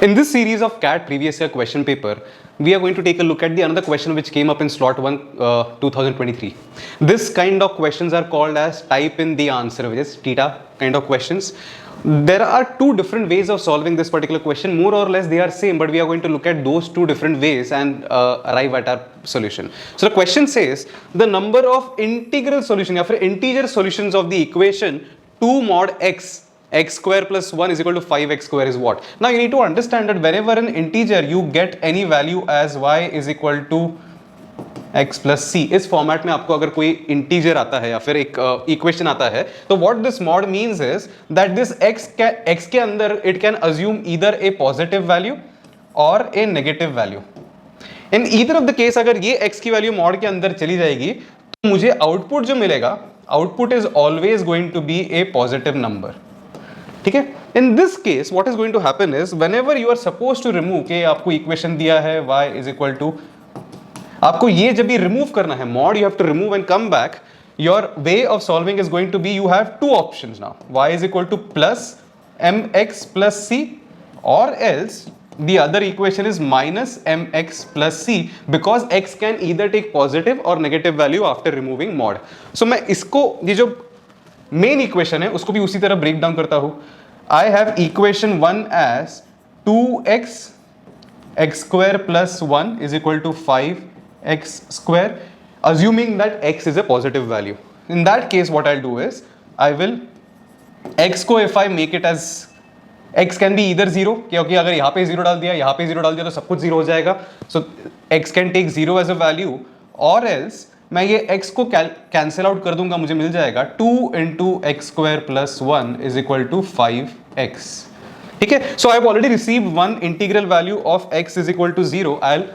In this series of CAT previous year question paper, we are going to take a look at the another question which came up in slot 1 2023. This kind of questions are called as type in the answer, which is theta kind of questions. There are two different ways of solving this particular question. More or less they are same, but we are going to look at those two different ways and arrive at our solution. So the question says the number of integral solution या फिर integer solutions of the equation 2 mod x square plus 1 is equal to 5x square is what? Now you need to understand that whenever an integer you get any value as y is equal to x plus c, इस format में आपको अगर कोई integer आता है या फिर एक इक्वेशन आता है तो what this mod means is that this x के अंदर it can assume either a positive value और a negative value. In either of the case अगर ये x की वैल्यू मॉड के अंदर चली जाएगी तो मुझे आउटपुट जो मिलेगा, output is always going to be a positive number. ठीक है. In this case what is going to happen is whenever you are suppose to remove के आपको इक्वेशन दिया है y इज इक्वल टू, आपको ये जब भी रिमूव करना है mod, you have to remove and come back. Your way of solving is going to be, you have two options now, y is equal to plus mx plus c और else the other equation is minus mx plus c because x can either take positive or negative value after removing mod. So मैं इसको, ये जो main equation है उसको भी उसी तरह ब्रेक डाउन करता हूं. I have equation 1 as 2x x square plus 1 is equal to 5x square, assuming that x is a positive value. In that case what I'll do is I will x को if I make it as x can be either 0, क्योंकि अगर यहाँ पे 0 डाल दिया, यहाँ पे 0 डाल दिया तो सब कुछ 0 हो जाएगा. So x can take 0 as a value और else मैं ये x को कैंसिल आउट कर दूंगा, मुझे मिल जाएगा 2 into x square plus 1 is equal to 5x. ठीक है. So I have already received one integral value of x is equal to 0.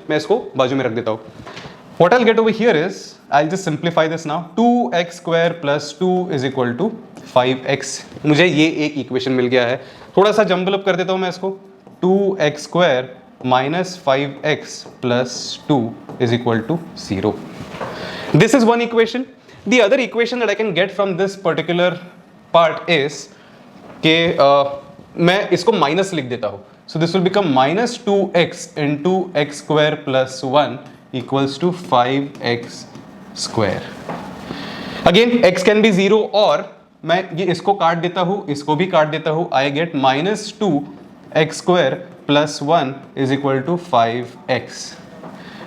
मैं इसको बाजू में रख देता हूँ. What I'll get over here is I'll just simplify this now. 2x square plus 2 is equal to 5x. मुझे ये एक इक्वेशन मिल गया है. थोड़ा सा जंबल अप कर देता हूँ मैं इसको. 2x square minus 5x plus 2 is equal to 0. This is one equation. The other equation that I can get from this particular part is कि मैं इसको माइनस लिख देता हूँ. So this will become minus 2x into x square plus 1 equals to 5x square. Again x can be 0 और मैं ये इसको काट देता हूँ, इसको भी काट देता हूँ. I get minus 2 x square plus 1 is equal to 5x.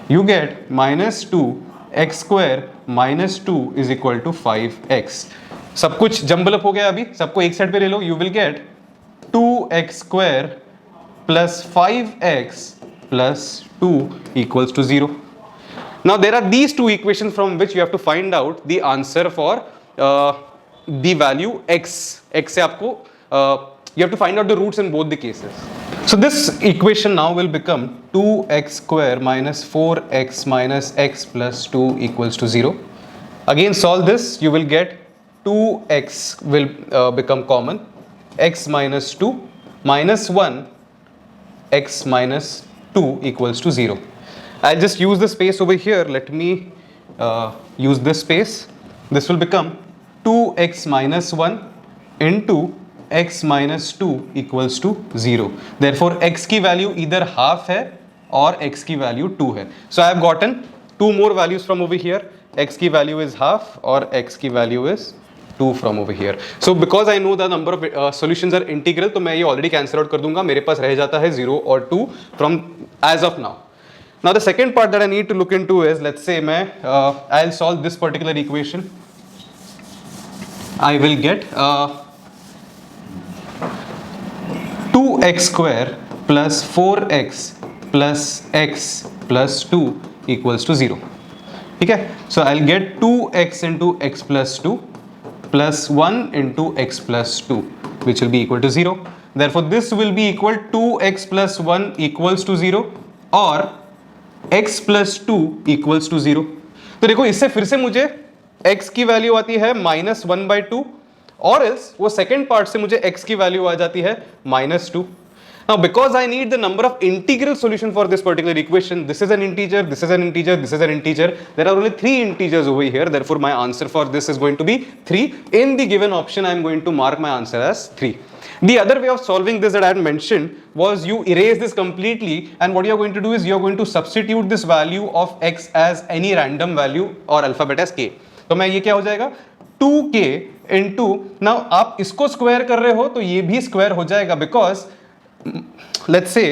You get minus 2 x square minus 2 is equal to 5x. सब कुछ जंबल अप हो गया. अभी सबको एक साइड पे ले लो. You will get 2x square plus 5x plus 2 equals to 0. Now there are these two equations from which you have to find out the answer for the value x. X से आपको you have to find out the roots in both the cases. So this equation now will become 2x square minus 4x minus x plus 2 equals to 0. Again solve this, you will get 2x will become common, x minus 2 minus 1 x minus 2 equals to 0. I'll just use the space over here. Let me use this space. This will become 2x minus 1 into x minus 2 equals to 0. Therefore x की value either half है और x की value 2 है. So I have gotten two more values from over here. x की value is half और x की value is 2 from over here. So because I know the number of solutions are integral, तो मैं ये already cancel out कर दूंगा. मेरे पास रह जाता है 0 और 2 from as of now. Now the second part that I need to look into is, let's say मैं I'll solve this particular equation. I will get 2x square plus 4x plus x plus 2 equals to 0. ठीक है. So I'll get 2x into x plus 2 plus 1 into x plus 2 which will be equal to 0. Therefore this will be equal to 2x plus 1 equals to 0 और x plus 2 equals to 0. तो देखो इससे फिर से मुझे x की value आती है minus 1/2 और else वो सेकेंड पार्ट से मुझे x की वैल्यू आ जाती है minus 2. Now because I need the number of integral solution for this particular equation, this is an integer, this is an integer, this is an integer, there are only 3 integers over here, therefore my answer for this is going to be 3. In the given option I am going to mark my answer as 3. The other way of solving this that I had mentioned was you erase this completely, and what you are going to do is you are going to substitute this value of x as any random value or alphabet as k. तो मैं ये क्या हो जाएगा 2k into, now आप इसको square कर रहे हो तो ये भी स्क्वायर हो जाएगा, because let's say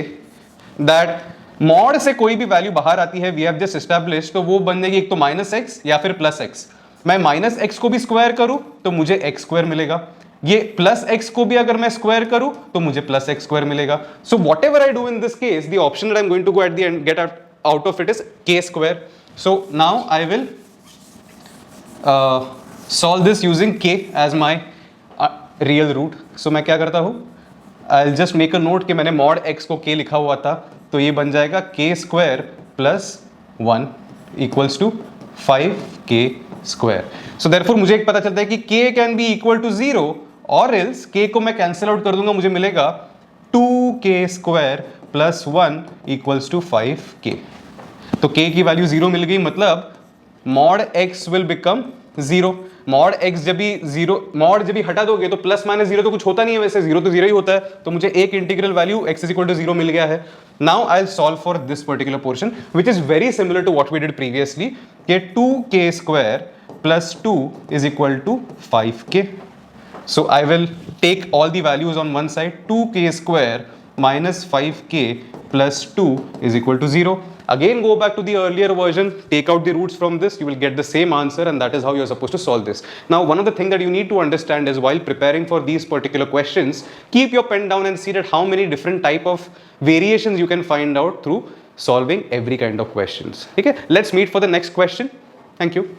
that mod से कोई भी वैल्यू बाहर आती है, वी हैव जस्ट एस्टैब्लिश्ड, तो वो बन जाएगी एक तो माइनस एक्स या फिर प्लस एक्स. मैं माइनस एक्स को भी स्क्वायर करूं तो मुझे एक्स स्क्वायर मिलेगा, ये प्लस एक्स को भी अगर मैं स्क्वायर करूं तो मुझे प्लस एक्स स्क्वायर मिलेगा. So whatever I do in this case, the option that I am going to go at the end get out of it is K square. So now I will solve this using k as my real root. So मैं क्या करता हूँ, I'll just make a note कि मैंने mod x को k लिखा हुआ था, तो ये बन जाएगा k square plus 1 equals to 5k square. So therefore मुझे एक पता चलता है कि k can be equal to 0 or else k को मैं cancel out कर दूंगा, मुझे मिलेगा 2k square plus 1 equals to 5k. तो k की वैल्यू 0 मिल गई, मतलब mod x will become 0. mod x जब भी 0 mod जब भी हटा दोगे तो प्लस माइनस 0 तो कुछ होता नहीं है, वैसे 0 तो 0 ही होता है, तो मुझे एक integral value x is equal to 0 मिल गया है. Now I will solve for this particular portion which is very similar to what we did previously, कि 2k square plus 2 is equal to 5k. So I will take all the values on one side, 2k square minus 5k plus 2 is equal to 0. Again go back to the earlier version, take out the roots from this, you will get the same answer, and that is how you are supposed to solve this. Now one of the things that you need to understand is while preparing for these particular questions, keep your pen down and see that how many different type of variations you can find out through solving every kind of questions. Okay, let's meet for the next question. Thank you.